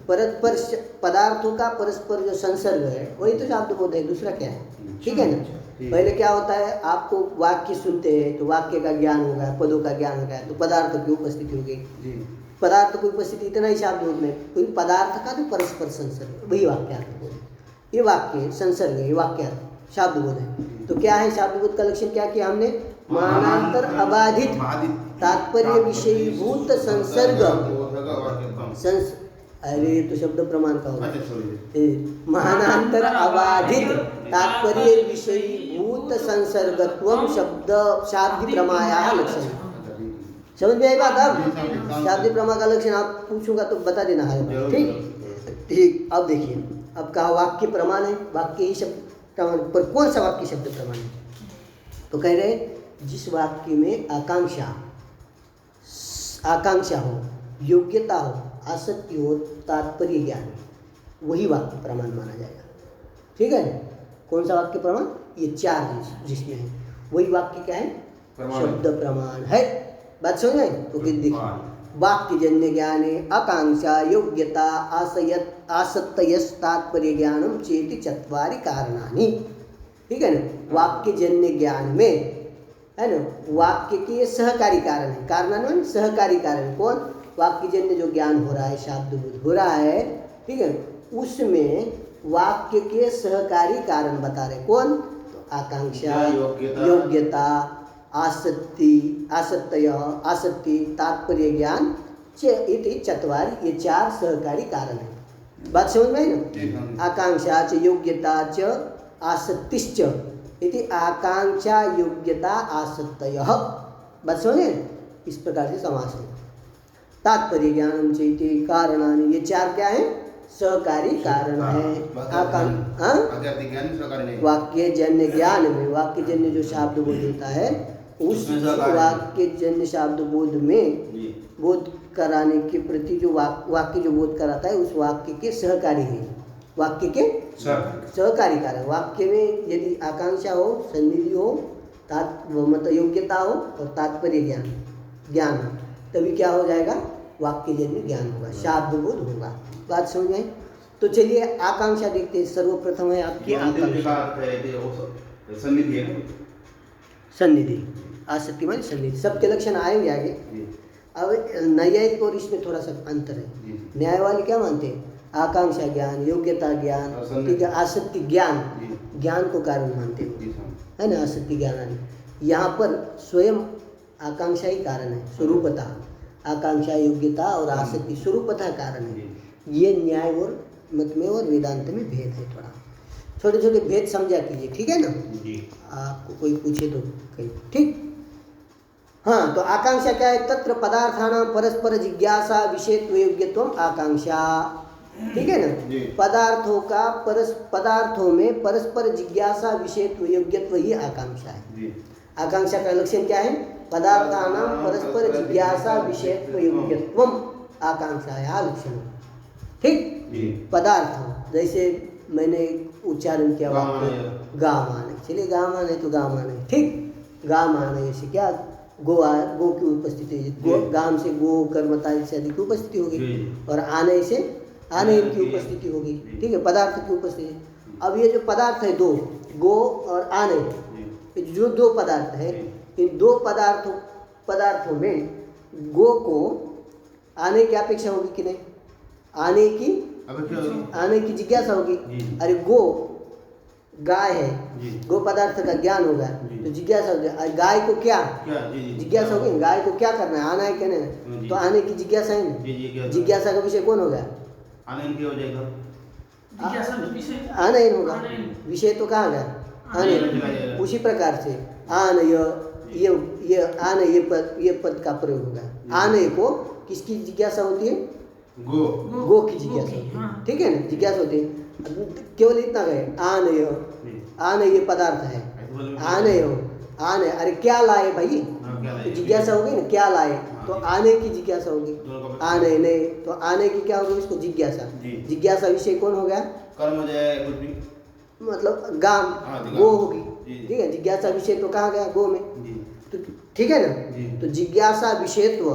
परस्पर पदार्थों का परस्पर जो संसर्ग है वही तो शाब्द बोध है, दूसरा क्या है, ठीक है ना। पहले क्या होता है, आपको वाक्य सुनते हैं तो वाक्य का ज्ञान हो गया, पदों का ज्ञान हो गया, तो पदार्थों की उपस्थिति हो गई। पदार्थ की उपस्थिति इतना ही शाब्द बोध में, कोई पदार्थ का जो परस्पर संसर्ग वही वाक्यार्थ बोध, ये वाक्य संसर्ग है, ये वाक्यार्थ शाब्द बोध है। तो क्या है शाब्दबोध का लक्षण क्या किया हमने? मानांतर अबाधित तात्पर्य विषयीभूत संसर्ग अरे तो शब्द प्रमाण का होगा। महानांतर अबाधित तात्पर्य विषयीभूत संसर्गत्वम शब्द शाब्दी प्रमाया लक्षण। समझ में आई बात? अब शाब्दी प्रमा का लक्षण आप पूछूंगा तो बता देना है। ठीक। अब देखिए, अब कहा वाक्य प्रमाण है, वाक्य ही शब्द प्रमाण। पर कौन सा वाक्य शब्द प्रमाण है? तो कह रहे जिस वाक्य में आकांक्षा हो, योग्यता हो, आसक्ति हो, तात्पर्य ज्ञान हो, वही वाक्य प्रमाण माना जाएगा। ठीक है? कौन सा वाक्य प्रमाण? ये चार जिसमें है वही वाक्य क्या है? शब्द प्रमाण है। बात समझ में? तो फिर देखिए, वाक्य जन्य ज्ञाने आकांक्षा योग्यता आसक्तयस् तात्पर्य ज्ञानम चेति चत्वारि कारणानि। ठीक है ना? वाक्य जन्य ज्ञान में है ना, वाक्य के सहकारी कारण है। कारण सहकारी कारण कौन? वाक्य जन्य जो ज्ञान हो रहा है, शाब्दबोध हो रहा है, ठीक है, उसमें वाक्य के सहकारी कारण बता रहे कौन? तो आकांक्षा, योग्यता, आसक्ति, तात्पर्य ज्ञान इति चत्वारि, ये चार सहकारी कारण है। बात समझ में आई ना? आकांक्षा च योग्यता च आसक्तिश्च इति आकांक्षा योग्यता आसक्तयः। बात समझे? इस प्रकार से समास है। तात्पर्य ज्ञानम चेति कारणानि, ये चार क्या है? सहकारी कारण है। वाक्य जन्य ज्ञान में, वाक्य जन्य जो शाब्द बोध होता है, उस वाक्य जन्य शाब्द बोध में बोध कराने के प्रति जो वाक्य जो बोध कराता है, उस वाक्य के सहकारी है। वाक्य के सहकारी कारण। वाक्य में यदि आकांक्षा हो, सन्निधि हो, मतलब योग्यता हो और तात्पर्य ज्ञान हो, तभी क्या हो जाएगा? वाक्य जन्य ज्ञान होगा, शाब्द बोध होगा। बात समझ में? तो चलिए आकांक्षा देखते हैं। सर्वप्रथम है आपकी सन्निधि, आसक्ति माने सन्निधि। सबके लक्षण आएंगे आगे। अब न्यायिक और इसमें थोड़ा सा अंतर है। न्याय वाले क्या मानते हैं? आकांक्षा ज्ञान, योग्यता ज्ञान, ठीक है, आसक्ति ज्ञान को कारण मानते हैं, है ना? आसक्ति ज्ञान। यहाँ पर स्वयं आकांक्षा ही कारण है, स्वरूपतः आकांक्षा, योग्यता और आसक्ति स्वरूपतः कारण है। ये न्याय और मत में और वेदांत में भेद है। थोड़ा छोटे छोटे भेद समझा कीजिए, ठीक है ना? आपको कोई पूछे तो कहीं, ठीक? हाँ, तो आकांक्षा क्या है? तत्र पदार्थानां परस्पर जिज्ञासा विषयत्व योग्यत्वम आकांक्षा। ठीक है ना? पदार्थों में परस्पर जिज्ञासा विषयत्व योग्यत्व ही आकांक्षा है। आकांक्षा का लक्षण क्या है? पदार्थानां परस्पर जिज्ञासा विषयत्व योग्यत्वम आकांक्षा है लक्षण। ठीक? पदार्थ जैसे मैंने उच्चारण किया गामान, चलिए गामान है तो गामान है, ठीक? गामान है से क्या? गो की उपस्थिति, गाम से गो कर्मता इत्यादि की उपस्थिति होगी, और आने से आने की उपस्थिति होगी। ठीक है? पदार्थ की उपस्थिति। अब ये जो पदार्थ है दो, गो और आने, जो दो पदार्थ है, इन दो पदार्थों में गो को आने की अपेक्षा होगी कि नहीं? आने की जिज्ञासा होगी। अरे गो गाय है, गो पदार्थ का ज्ञान होगा तो जिज्ञासा होगी। गाय को क्या जिज्ञासा होगी? गाय को क्या करना है? आना है कहने तो आने की जिज्ञासा है ना? जिज्ञासा का विषय कौन होगा? आनयन होगा। विषय तो कहाँ गया? आनयन। उसी प्रकार से आनय, ये पद का प्रयोग होगा। आनय को किसकी जिज्ञासा होती है? गो की जिज्ञासा होती है। ठीक है ना? जिज्ञासा होती है। केवल इतना कहे आनय ये पदार्थ है, आनय अरे क्या लाए भाई? तो जिज्ञासा होगी ना, क्या लाए? तो आने की जिज्ञासा होगी। आने नहीं तो आने की क्या होगी? उसको जिज्ञासा। जिज्ञासा विषय कौन हो गया? कर्म हो जाए कुछ भी, मतलब गाम, गो होगी। ठीक है? जिज्ञासा विषय तो कहाँ गया? गो में। तो ठीक है ना? तो जिज्ञासा विषयत्व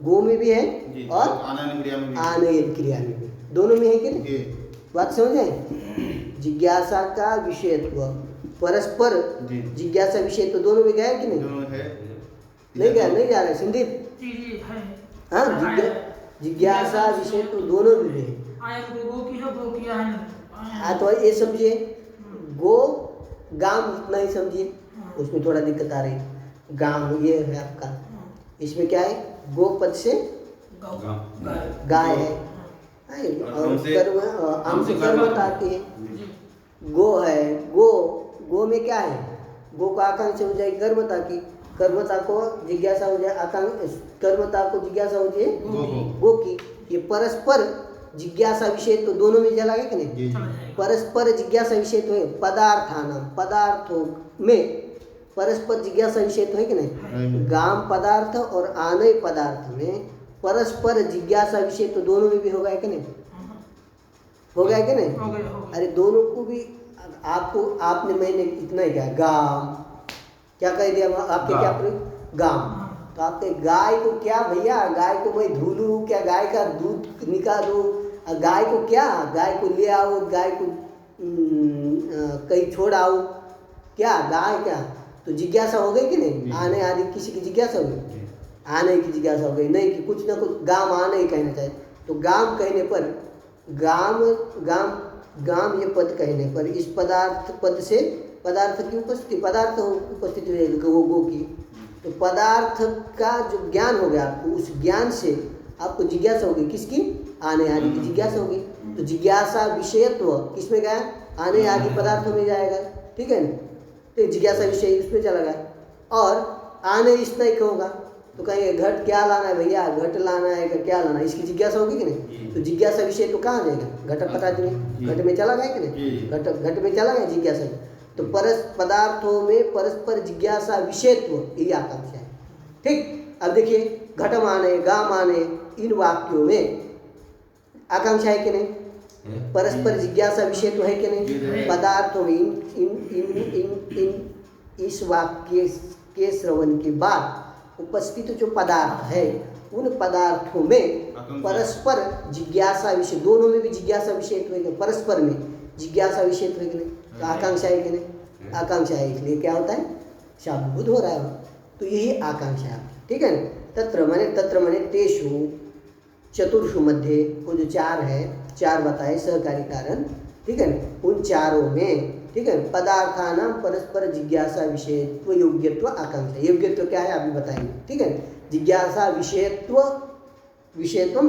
गो में भी है और आनयन क्रिया में भी, दोनों में है कि नहीं? बात समझ आए? जिज्ञासा का विषयत्व परस्पर जिज्ञासा विषयत्व दोनों में गया कि नहीं? नहीं गया? नहीं जा रहा है संदीप? हाँ, जिज्ञासा विषयत्व दोनों में है। तो ये समझिए, गो गाम इतना ही समझिए, उसमें थोड़ा दिक्कत आ रही है। गाम ये है आपका, इसमें क्या है, गो पद से गाय है, और कर्म आम से कर्मता आती है। गो है, गो में क्या है, गो को आकांक्षा हो जाएगी कर्मता की, कर्मता को जिज्ञासा हो जाए, कर्मता को जिज्ञासा हो जाए गो की। ये परस्पर जिज्ञासा विषय तो दोनों में चला गया कि नहीं, परस्पर जिज्ञासा विषय तो है, पदार्थों में परस्पर जिज्ञासा विषय तो है कि नहीं, गाम पदार्थ और आनय पदार्थ में परस्पर जिज्ञासा विषय तो दोनों में भी होगा कि नहीं, हो गया कि नहीं। अरे दोनों को भी आपको, आपने मैंने इतना ही कहा गाम, क्या कह दिया आपके, क्या प्रयोग, गाम। तो आपने गाय को क्या भैया, गाय को मैं धुलूं क्या, गाय का दूध निकालूं, गाय को क्या, गाय को ले आओ, गाय को कहीं छोड़ आओ, क्या गाय क्या, तो जिज्ञासा हो गई कि नहीं, आने आदि किसी की जिज्ञासा हो गई, आने की जिज्ञासा हो गई, नहीं कि कुछ ना कुछ गाम आने ही कहना चाहिए। तो गाम कहने पर गाम ये पद कहने पर इस पदार्थ पद से पदार्थ की उपस्थिति, पदार्थ उपस्थिति रहेगी गो की, तो पदार्थ का जो ज्ञान हो गया आपको, उस ज्ञान से आपको जिज्ञासा होगी, किसकी, आने आदि की जिज्ञासा होगी। तो जिज्ञासा विषयत्व किसमें गया, आने आदि पदार्थों में जाएगा, ठीक है ना। तो जिज्ञासा विषय उसमें चला गया, और आने इतना ही होगा, तो कहेंगे घट क्या लाना है भैया, घट लाना है क्या लाना है, इसकी जिज्ञासा होगी कि नहीं। तो जिज्ञासा विषय तो कहाँ जाएगा, घट पदार्थ में, घट में चला गया कि नहीं, घट में चला गया जिज्ञासा। तो पदार्थों में परस्पर जिज्ञासा विषयत्व यही आकांक्षा है, ठीक। अब देखिए घट माने, गा माने, इन वाक्यों में आकांक्षा है कि नहीं, परस्पर जिज्ञासा विषय तो है कि नहीं, पदार्थों में इस वाक्य के श्रवण के बाद उपस्थित जो पदार्थ है, उन पदार्थों में परस्पर जिज्ञासा विषय, दोनों में भी जिज्ञासा विषय तो है, परस्पर में जिज्ञासा विषय तो है कि नहीं, तो आकांक्षा है कि नहीं, आकांक्षा है, इसलिए क्या होता है, शाब्दबुद्ध हो रहा है, तो यही आकांक्षा है, ठीक है ना। तत्र मने तेषु चतुर्षु मध्य, वो जो चार है, चार बताए सहकारी कारण, ठीक है ना, उन चारों में, ठीक है, पदार्थानां परस्पर जिज्ञासा विषयत्व योग्यत्व आकांक्षा। योग्यत्व क्या है अभी बताएंगे, ठीक है, जिज्ञासा विषयत्व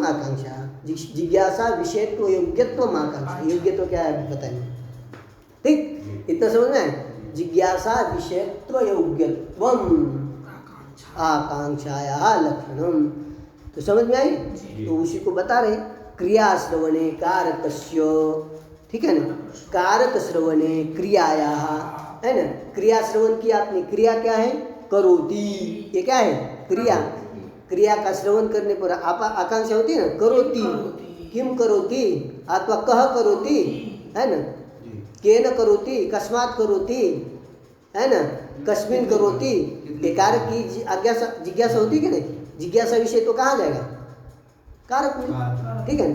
आकांक्षा, जिज्ञासा विषयत्व योग्यत्व आकांक्षा। योग्यत्व क्या है अभी बताएंगे, ठीक, इतना समझ में आए, जिज्ञासा विषयत्व योग्यत्वम आकांक्षाया लक्षणम, तो समझ में आई। तो उसी को बता रहे, क्रिया श्रवणे कारकस्य, ठीक है ना, कारक श्रवणे क्रियाया, है ना, क्रिया श्रवण किया आपने, क्रिया क्या है, करोति, ये क्या है, क्रिया, क्रिया का श्रवण करने पर आकांक्षा होती है ना, करोति, किम करोति अथवा कह करोति, है ना, केन करोति, कस्मात् करोति, है ना, कस्मिन करोति, ये कारक की जिज्ञासा होती है कि नहीं, जिज्ञासा विषय तो कहाँ जाएगा, कारक में, ठीक है।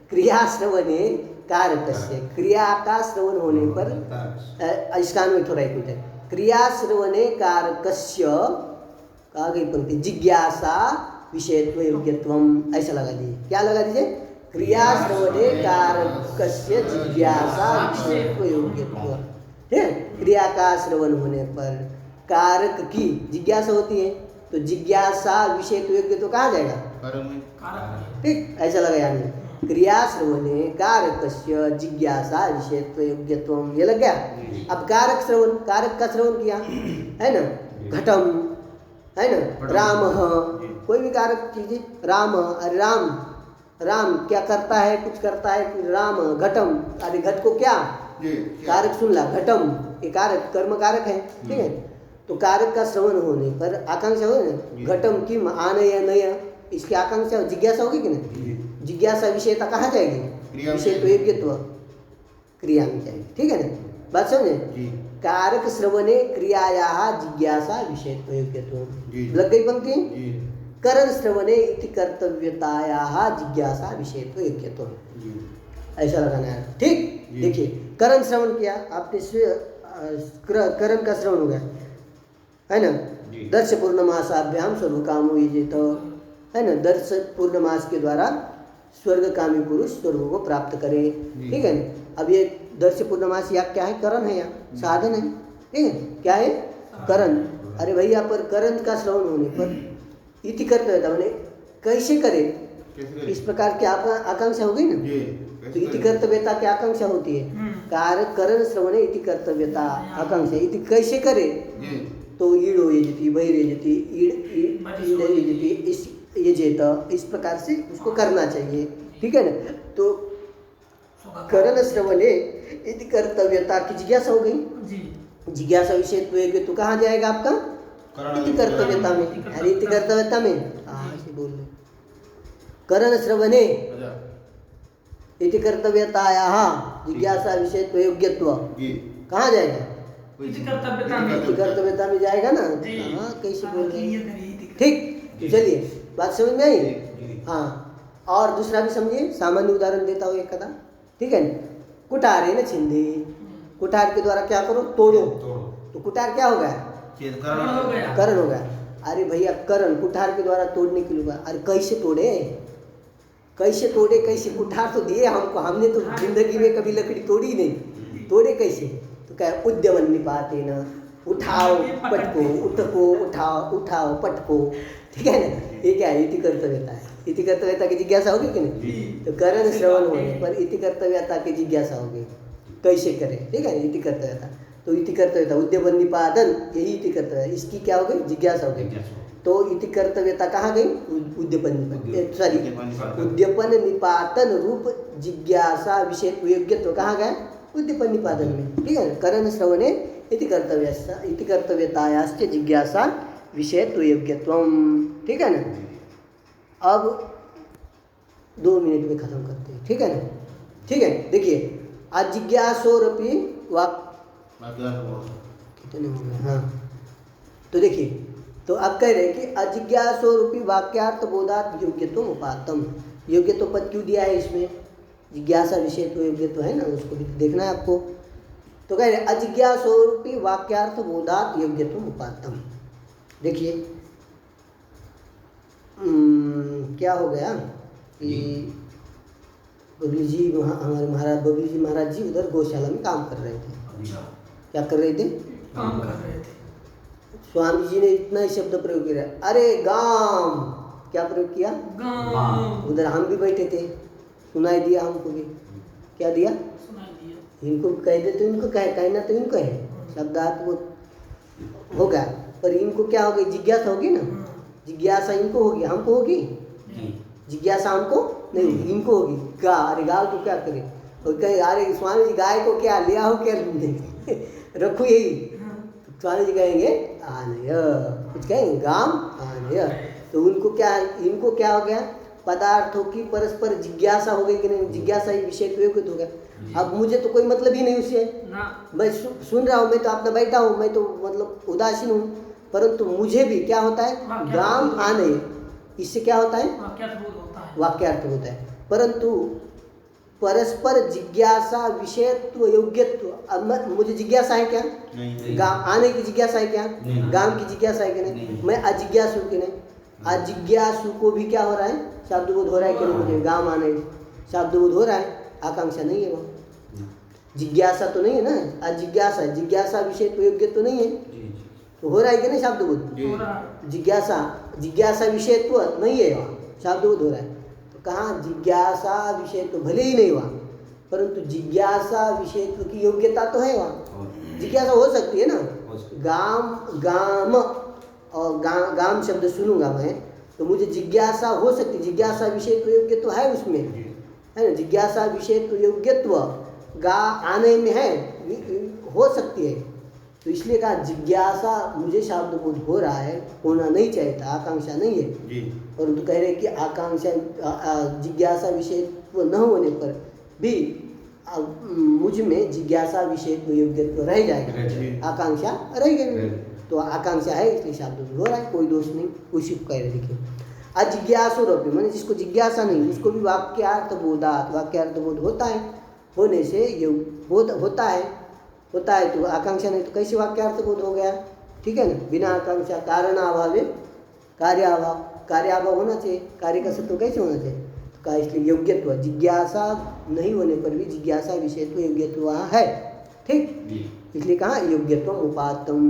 क्रिया श्रवणे कारकस्य, क्रिया का श्रवण होने पर, इसका में थोड़ा एक है, क्रिया श्रवणे कारकस्य, आगे पंक्ति, जिज्ञासा विषयत्व योग्यत्वम, ऐसा लगा दीजिए, क्या लगा दीजिए, क्रिया श्रवणे कारकस्य जिज्ञासा विषयत्व योग्यत्व, ठीक है। क्रिया का श्रवण होने पर कारक की जिज्ञासा होती है, तो जिज्ञासा विषय तो योग्य तो कहाँ जाएगा, ठीक, ऐसा लगा यानी, क्रिया श्रवणे कारकस्य जिज्ञासा विषयत्व योग्यत्वम, ये लग गया। अब कारक श्रवण, कारक का श्रवण किया, है ना, घटम, है ना, राम, कोई भी कारक चीज, राम, अरे राम, राम क्या करता है, कुछ करता है, राम घटम, अरे घट को क्या कारक सुन ला, घटम, ये कारक कर्म कारक है, ठीक है। तो कारक का श्रवण होने पर आकांक्षा हो ना, घटम किम आनय नय, इसकी आकांक्षा जिज्ञासा होगी कि नहीं, जिज्ञासा विषयता कहाँ जाएगी, विषय तो योग्यत्व क्रिया में जाएगी, ठीक है ना, बात समझे। कारक श्रवणे क्रियाया जिज्ञासा विषयत्व योग्यत्व, लग गई पंक्ति। करण श्रवणे इति कर्तव्यताया जिज्ञासा विषयत्व योग्यत्व, ऐसा लगाना है, ठीक। देखिए करण श्रवण किया आपने, करण का श्रवण हो गया, है ना, दर्श पूर्णमासाभ्याम स्वर्ग कामो यजेत, है ना, दर्श पूर्णमास के द्वारा स्वर्गकामी पुरुष स्वर्ग को प्राप्त करे, ठीक है ना। अब ये दर्श पूर्णमास या क्या है, करण है या साधन है, ठीक है, क्या है करण। अरे भैया पर करण का श्रवण होने पर इति कर्तव्यता मैंने कैसे करे, कैसे इस प्रकार की आकांक्षा हो गई ना। ये तो इति कर्तव्यता की आकांक्षा होती है, करण श्रवणे इति कर्तव्यता आकांक्षा। इति कैसे करे, ये तो ईड़ो यजति बहिर्यजति ईड़ यजति इस यजेत, इस प्रकार से उसको करना चाहिए। ठीक है ना। तो करण श्रवणे इति कर्तव्यता की जिज्ञासा हो गई। जी जिज्ञासा विषय तो कहाँ जाएगा आपका, इति कर्तव्यता में। अरे इति कर्तव्यता में ऐसे बोल रहे, करण श्रवणे अच्छा इति कर्तव्यतायाः जिज्ञासा विषयत्व योग्यत्व ये कहाँ जाएगा, इति कर्तव्यता में। इति कर्तव्यता में जाएगा ना। जी। हाँ कैसे बोल रहे ये हैं, करिए, इति कर्तव्यता। ठीक। चलिए बात समझ में आई। जी। हाँ और दूसरा भी समझिए, सामान्य उदाहरण देता हूँ एक कदा। ठीक है, कुठार है ना छिंदे, कुठार के द्वारा क्या करो, तोड़ो। तोड़ो तो कुठार क्या हो गया, छेद करण हो गया। करण हो गया। अरे भैया करण कुठार के द्वारा तोड़ने के लिए, अरे कैसे तोड़े, कैसे तोड़े, कैसे कुठार तो दिए हमको, हमने तो जिंदगी में कभी लकड़ी तोड़ी नहीं, तोड़े कैसे। तो क्या उद्यमन निपाते न, उठाओ पटको, उठको उठाओ उठाओ पटको। ठीक है ना, ये क्या है, इति कर्तव्यता है। इति कर्तव्यता की जिज्ञासा होगी कि नहीं। तो करण श्रवण होने पर इति कर्तव्यता की जिज्ञासा होगी, कैसे करें। ठीक है, इति कर्तव्यता। तो इति कर्तव्यता उद्यमन निपातन, यही इति कर्तव्य, इसकी क्या हो गई, जिज्ञासा हो गई। तो इति कर्तव्यता कहाँ गई, उद्यपन सॉरी उद्यपन निपातन रूप जिज्ञासा विषय योग्यत्व कहाँ गया, उद्यपन निपातन में। ठीक है, करण श्रवणे इति कर्तव्यतायाश्च जिज्ञासा विषयत्व योग्यत्वम। ठीक है ना। अब 2 मिनट में खत्म करते हैं। ठीक है ना। ठीक है, देखिए अजिज्ञासोरपि वाक् कितने हो गए, हाँ। तो देखिए, तो अब कह रहे हैं कि अजिज्ञासोरूपी वाक्यार्थ बोधात योग्यत्वम उपात्तम। योग्यत्व पद क्यों दिया है इसमें, जिज्ञासा विषय तो योग्यत्व है ना, उसको भी देखना है आपको। तो कह रहे हैं अजिज्ञासोरूपी वाक्यार्थ बोधात योग्यत्वम उपात्तम। देखिए क्या हो गया कि बबली जी हमारे महाराज बबली जी महाराज जी उधर गौशाला में काम कर रहे थे। अच्छा, क्या कर रहे थे, काम कर रहे थे। स्वामी जी ने इतना ही शब्द प्रयोग किया, अरे गाम, क्या प्रयोग किया, गाँव उधर हम भी बैठे थे, सुनाई दिया हमको भी। क्या दिया, सुनाई दिया। इनको कह दे तो इनको कहना तो इनको है, शब्दार्थ वो होगा, पर इनको क्या हो गई, जिज्ञासा होगी ना। जिज्ञासा इनको होगी, हमको होगी जिज्ञासा, हमको नहीं होगी, इनको होगी। गा, अरे गाय को क्या करे, और कहे अरे स्वामी जी गाय को क्या ले आओ, क्या रखो यही। स्वामी जी कहेंगे आनय, कुछ कहेंगे गाम आनय। तो उनको क्या, इनको क्या हो गया, पदार्थों की परस्पर जिज्ञासा हो गई कि नहीं, जिज्ञासा ही विषय प्रयोग हो गया। अब मुझे तो कोई मतलब ही नहीं उससे, मैं सुन रहा हूँ, मैं तो अपना बैठा हूँ, मैं तो मतलब उदासीन हूँ, परंतु मुझे भी क्या होता है, गाम आनय, इससे क्या होता है, वाक्यार्थ होता है। परंतु परस्पर जिज्ञासा विषयत्व योग्यत्व, अब मुझे जिज्ञासा है क्या, गाम आने की जिज्ञासा है क्या, गाम की जिज्ञासा है कि नहीं, मैं अजिज्ञासु कि नहीं। अजिज्ञासु को भी क्या हो रहा है, शब्दबोध हो रहा है कि नहीं, मुझे गाम आने शब्दबोध हो रहा है, आकांक्षा नहीं है, वो जिज्ञासा तो नहीं है ना, अजिज्ञासा, जिज्ञासा विषयत्व योग्यत्व नहीं है, तो हो रहा है कि नहीं शब्दबोध। जिज्ञासा, जिज्ञासा विषयत्व नहीं है, वहाँ शब्दबोध हो रहा है। तो कहाँ जिज्ञासा विषयत्व भले ही नहीं हुआ, परंतु जिज्ञासा विषयत्व की योग्यता तो है वहाँ, जिज्ञासा हो सकती है ना। गाम, गाम और गाम शब्द सुनूंगा मैं तो मुझे जिज्ञासा हो सकती, जिज्ञासा विषयत्व योग्यत्व है उसमें, है ना, जिज्ञासा विषयत्व योग्यत्व गा आने में है, हो सकती है। तो इसलिए कहा जिज्ञासा, मुझे शब्दबोध हो रहा है, होना नहीं चाहिए था, आकांक्षा नहीं है। परंतु कह रहे कि आकांक्षा, जिज्ञासा विषयत्व न होने पर भी मुझ में जिज्ञासा विषयत्व योग्यत्व रह जाएगा, आकांक्षा रहेगी। तो आकांक्षा है इसलिए शब्दबोध हो रहा है, कोई दोष नहीं, उसी को कह रहे। देखिए अजिज्ञासुरपि मैंने जिसको जिज्ञासा नहीं, उसको भी वाक्यार्थ बोधात, वाक्यार्थ बोध होता है, होने से होता है तो आकांक्षा नहीं, तो कैसे वाक्यार्थ बोध हो गया। ठीक है ना, बिना आकांक्षा कारण अभाव कार्याभाव, कार्याभाव होना चाहिए, कार्य का सत्व कैसे होना चाहिए, तो कहा इसलिए योग्यत्व, जिज्ञासा नहीं होने पर भी जिज्ञासा विषयत्व योग्यत्व वहाँ है। ठीक, इसलिए कहा योग्यत्वम उपात्तम,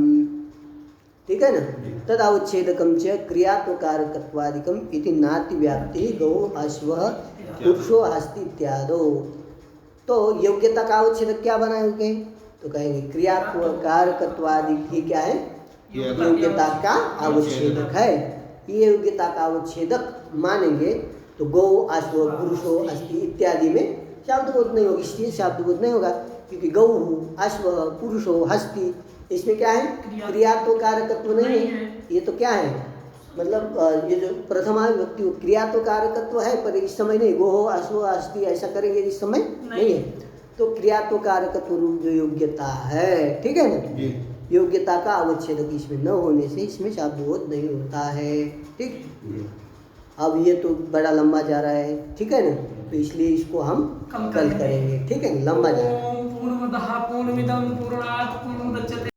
ठीक है ना। तदावच्छेदकम च क्रियात्वकारकत्वादिकम इति नाति व्याप्ति गौ अश्वः पुरुषो हस्ति इत्यादो। तो योग्यता का अवच्छेदक क्या बनाएंगे, तो कहेंगे क्रियात्वकारकत्वादि ही क्या है, योग्यता का अवच्छेदक है। ये योग्यता का अवच्छेदक मानेंगे तो गौ अश्व पुरुषो अस्ति इत्यादि में शब्दबोध नहीं होगी, इसलिए शब्दबोध नहीं होगा, क्योंकि गौ अश्व पुरुषो हस्ति इसमें क्या है, क्रियात्वकारकत्व नहीं है। ये तो क्या है, मतलब ये जो प्रथमा विभक्ति क्रियात्वकारकत्व है, पर इस समय नहीं, गो अश्व अस्ति ऐसा करेंगे इस समय नहीं है। तो क्रियात्वकारकत्व रूप जो योग्यता है, ठीक है ना, योग्यता का अवच्छेदक इसमें न होने से इसमें शब्दबोध नहीं होता है। ठीक, अब ये तो बड़ा लंबा जा रहा है, ठीक है ना, तो इसलिए इसको हम कल करेंगे, ठीक है, लंबा जा रहा है। पूर्णमदः पूर्णमिदं पूर्णात्